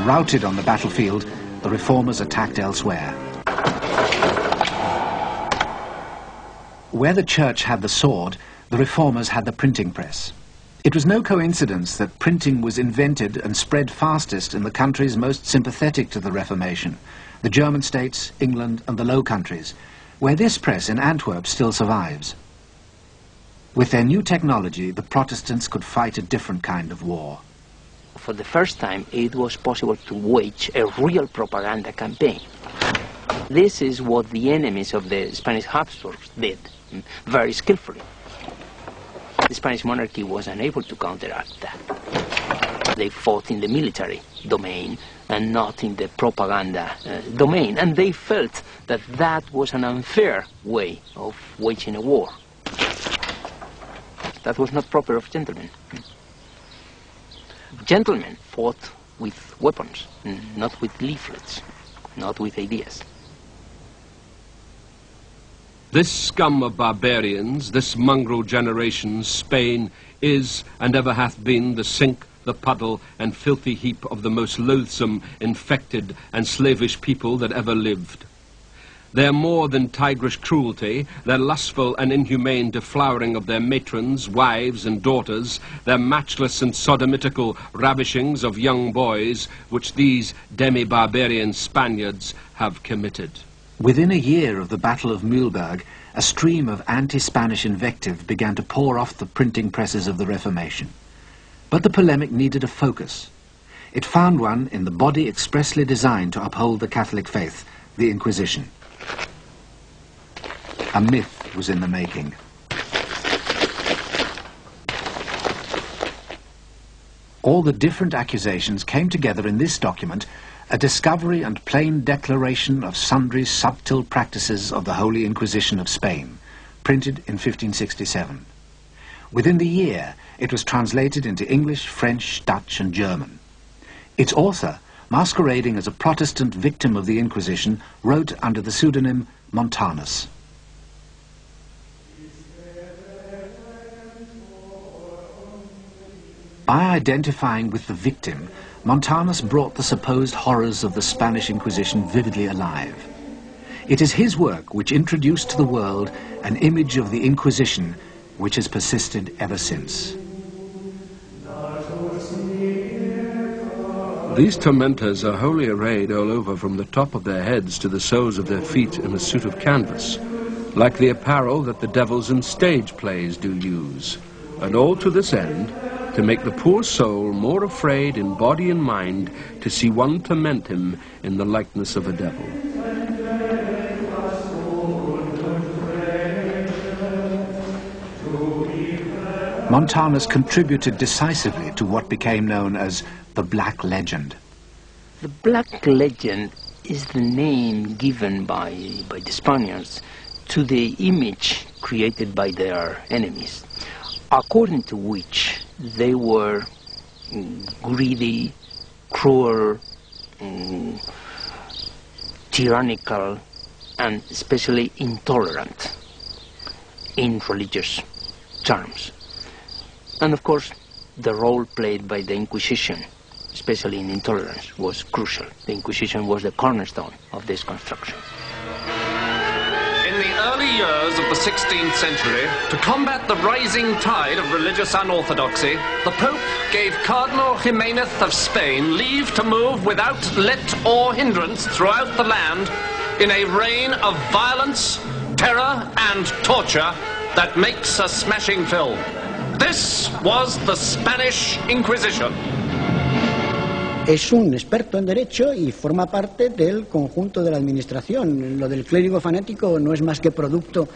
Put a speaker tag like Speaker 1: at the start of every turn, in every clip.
Speaker 1: routed on the battlefield, the reformers attacked elsewhere. Where the church had the sword, the reformers had the printing press. It was no coincidence that printing was invented and spread fastest in the countries most sympathetic to the Reformation, the German states, England and the Low Countries, where this press in Antwerp still survives. With their new technology, the Protestants could fight a different kind of war.
Speaker 2: For the first time, it was possible to wage a real propaganda campaign. This is what the enemies of the Spanish Habsburgs did, very skillfully. The Spanish monarchy was unable to counteract that. They fought in the military domain and not in the propaganda domain, and they felt that that was an unfair way of waging a war. That was not proper of gentlemen. Gentlemen fought with weapons, not with leaflets, not with ideas.
Speaker 3: This scum of barbarians, this mongrel generation, Spain, is and ever hath been the sink, the puddle and filthy heap of the most loathsome, infected and slavish people that ever lived. Their more than tigerish cruelty, their lustful and inhumane deflowering of their matrons, wives and daughters, their matchless and sodomitical ravishings of young boys, which these demi-barbarian Spaniards have committed.
Speaker 1: Within a year of the Battle of Mühlberg, a stream of anti-Spanish invective began to pour off the printing presses of the Reformation. But the polemic needed a focus. It found one in the body expressly designed to uphold the Catholic faith, the Inquisition. A myth was in the making. All the different accusations came together in this document, a discovery and plain declaration of sundry subtle practices of the Holy Inquisition of Spain, printed in 1567. Within the year, it was translated into English, French, Dutch and German. Its author, masquerading as a Protestant victim of the Inquisition, wrote under the pseudonym Montanus. By identifying with the victim, Montanus brought the supposed horrors of the Spanish Inquisition vividly alive. It is his work which introduced to the world an image of the Inquisition which has persisted ever since.
Speaker 3: These tormentors are wholly arrayed all over from the top of their heads to the soles of their feet in a suit of canvas, like the apparel that the devils in stage plays do use, and all to this end, to make the poor soul more afraid in body and mind to see one torment him in the likeness of a devil.
Speaker 1: Montanus contributed decisively to what became known as the Black Legend.
Speaker 2: The Black Legend is the name given by the Spaniards to the image created by their enemies, according to which they were greedy, cruel, tyrannical, and especially intolerant in religious terms. And of course, the role played by the Inquisition, especially in intolerance, was crucial. The Inquisition was the cornerstone of this construction.
Speaker 4: In the early years of the 16th century, to combat the rising tide of religious unorthodoxy, the Pope gave Cardinal Jimenez of Spain leave to move without let or hindrance throughout the land in a reign of violence, terror, and torture that makes a smashing film. This was the Spanish Inquisition.
Speaker 5: Es un experto en derecho y forma parte del conjunto de la administración. Lo del clérigo fanático no es más que producto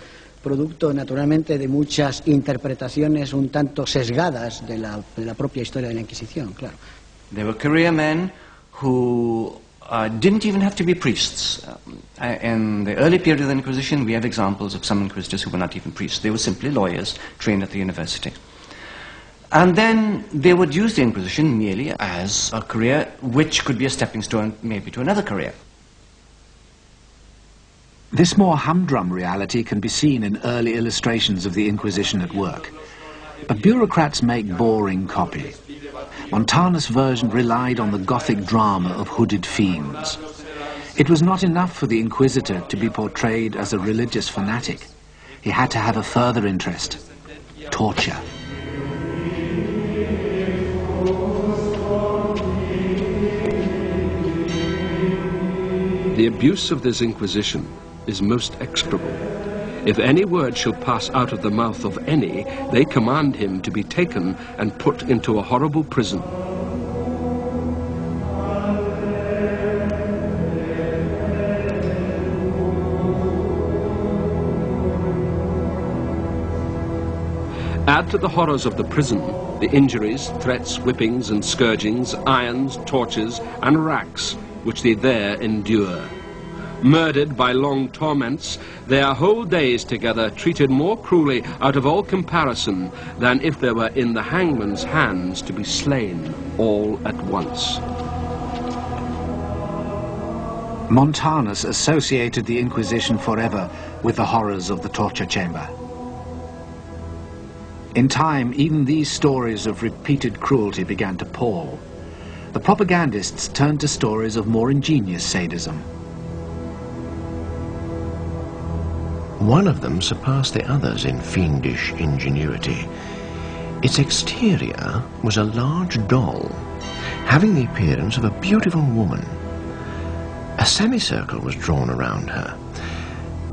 Speaker 5: naturalmente de muchas interpretaciones un tanto sesgadas de la propia historia de la Inquisición, claro.
Speaker 6: There were career men who didn't even have to be priests. In the early period of the Inquisition, we have examples of some inquisitors who were not even priests. They were simply lawyers trained at the university. And then they would use the Inquisition merely as a career which could be a stepping stone maybe to another career.
Speaker 1: This more humdrum reality can be seen in early illustrations of the Inquisition at work. But bureaucrats make boring copy. Montanus' version relied on the Gothic drama of hooded fiends. It was not enough for the Inquisitor to be portrayed as a religious fanatic. He had to have a further interest: torture.
Speaker 3: The abuse of this Inquisition is most execrable. If any word shall pass out of the mouth of any, they command him to be taken and put into a horrible prison. Add to the horrors of the prison the injuries, threats, whippings and scourgings, irons, tortures and racks which they there endure. Murdered by long torments, their whole days together treated more cruelly out of all comparison than if they were in the hangman's hands to be slain all at once.
Speaker 1: Montanus associated the Inquisition forever with the horrors of the torture chamber. In time, even these stories of repeated cruelty began to pall. The propagandists turned to stories of more ingenious sadism.
Speaker 7: One of them surpassed the others in fiendish ingenuity. Its exterior was a large doll, having the appearance of a beautiful woman. A semicircle was drawn around her,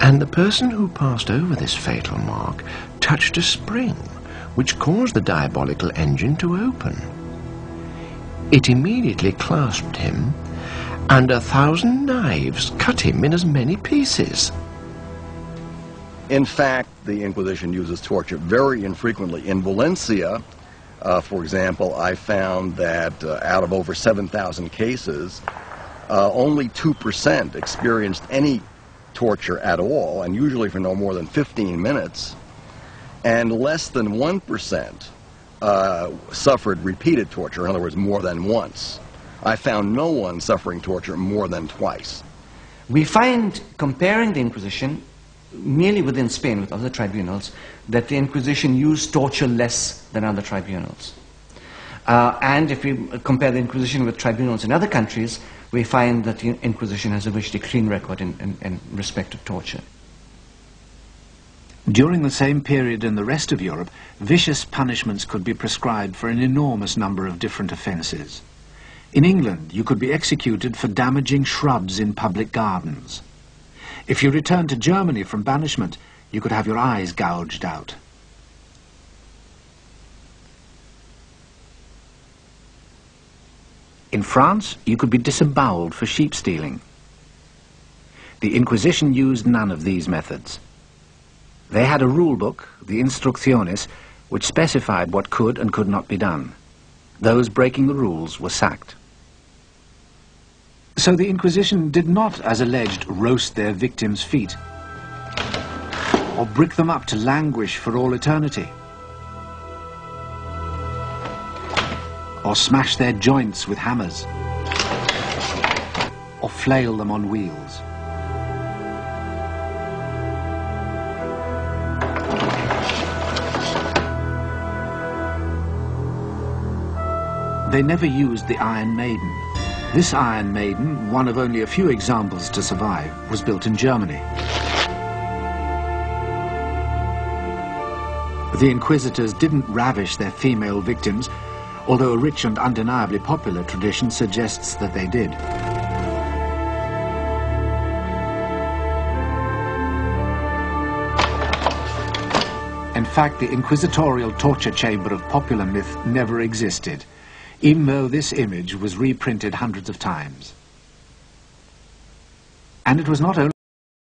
Speaker 7: and the person who passed over this fatal mark touched a spring, which caused the diabolical engine to open. It immediately clasped him, and 1,000 knives cut him in as many pieces.
Speaker 8: In fact, the Inquisition uses torture very infrequently. In Valencia, for example, I found that out of over 7,000 cases, only 2% experienced any torture at all, and usually for no more than 15 minutes, and less than 1% suffered repeated torture, in other words, more than once. I found no one suffering torture more than twice.
Speaker 6: We find, comparing the Inquisition, merely within Spain with other tribunals, that the Inquisition used torture less than other tribunals. And if we compare the Inquisition with tribunals in other countries, we find that the Inquisition has a virtually clean record in respect to torture.
Speaker 1: During the same period in the rest of Europe, vicious punishments could be prescribed for an enormous number of different offences. In England, you could be executed for damaging shrubs in public gardens. If you returned to Germany from banishment, you could have your eyes gouged out. In France, you could be disemboweled for sheep stealing. The Inquisition used none of these methods. They had a rule book, the Instrucciones, which specified what could and could not be done. Those breaking the rules were sacked. So the Inquisition did not, as alleged, roast their victims' feet, or brick them up to languish for all eternity, or smash their joints with hammers, or flail them on wheels. They never used the Iron Maiden. This Iron Maiden, one of only a few examples to survive, was built in Germany. The Inquisitors didn't ravish their female victims, although a rich and undeniably popular tradition suggests that they did. In fact, the inquisitorial torture chamber of popular myth never existed, even though this image was reprinted hundreds of times. And it was not only